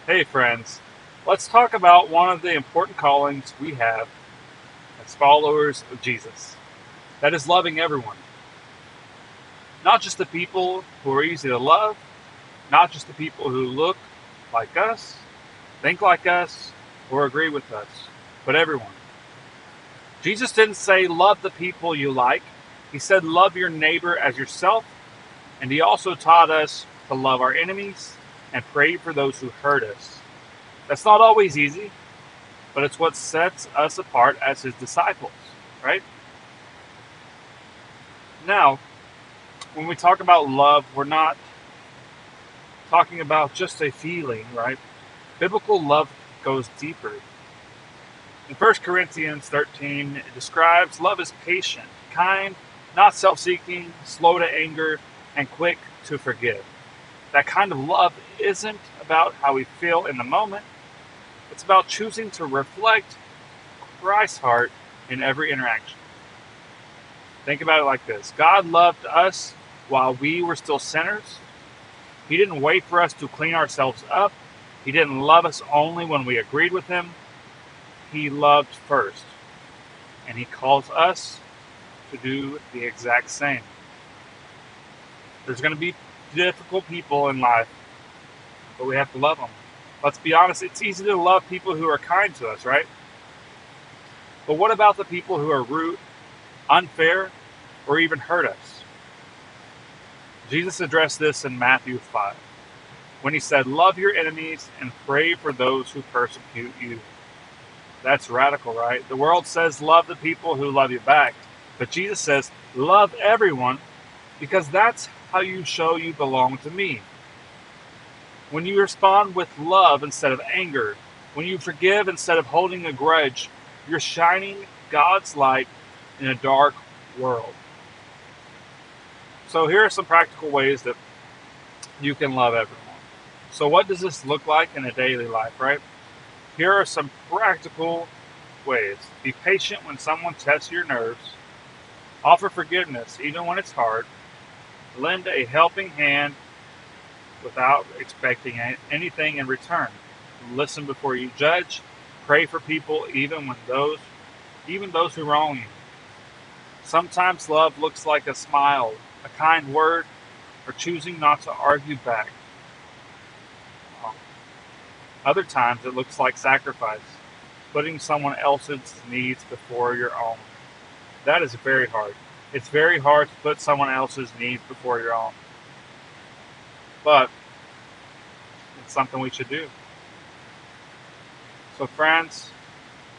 Hey, friends, let's talk about one of the important callings we have as followers of Jesus. That is loving everyone, not just the people who are easy to love, not just the people who look like us, think like us, or agree with us, but everyone. Jesus didn't say love the people you like, he said love your neighbor as yourself, and he also taught us to love our enemies and pray for those who hurt us. That's not always easy, but it's what sets us apart as his disciples, right? Now, when we talk about love, we're not talking about just a feeling, right? Biblical love goes deeper. In 1 Corinthians 13, it describes love as patient, kind, not self seeking, slow to anger, and quick to forgive. That kind of love isn't about how we feel in the moment, it's about choosing to reflect Christ's heart in every interaction. Think about it like this: God loved us while we were still sinners. He didn't wait for us to clean ourselves up. He didn't love us only when we agreed with Him. He loved first. And He calls us to do the exact same. There's going to be difficult people in life, but we have to love them. Let's be honest, it's easy to love people who are kind to us, right? But what about the people who are rude, unfair, or even hurt us? Jesus addressed this in Matthew 5 when he said, "Love your enemies and pray for those who persecute you." That's radical, right? The world says love the people who love you back. But Jesus says, love everyone because that's how you show you belong to me. When you respond with love instead of anger, when you forgive instead of holding a grudge, you're shining God's light in a dark world. So here are some practical ways that you can love everyone. So what does this look like in a daily life, right? Here are some practical ways. Be patient when someone tests your nerves. Offer forgiveness even when it's hard. Lend a helping hand without expecting anything in return. Listen before you judge. Pray for people even those who wrong you. Sometimes love looks like a smile, a kind word, or choosing not to argue back. Other times it looks like sacrifice, putting someone else's needs before your own. That is very hard. It's very hard to put someone else's needs before your own. But it's something we should do. So, friends,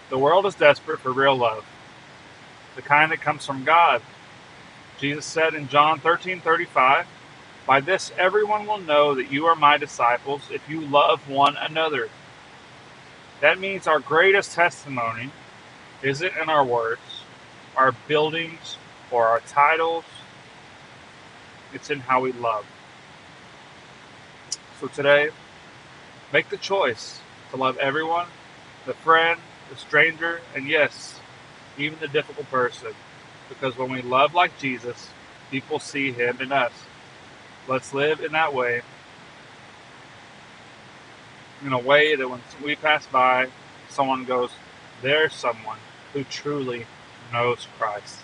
the world is desperate for real love, the kind that comes from God. Jesus said in John 13:35, "By this everyone will know that you are my disciples if you love one another." That means our greatest testimony isn't in our words, our buildings, or our titles. It's in how we love. So today, make the choice to love everyone, the friend, the stranger, and yes, even the difficult person. Because when we love like Jesus, people see Him in us. Let's live in that way, in a way that when we pass by, someone goes, there's someone who truly knows Christ.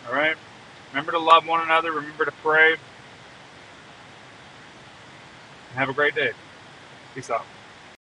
All right? Remember to love one another. Remember to pray. And have a great day. Peace out.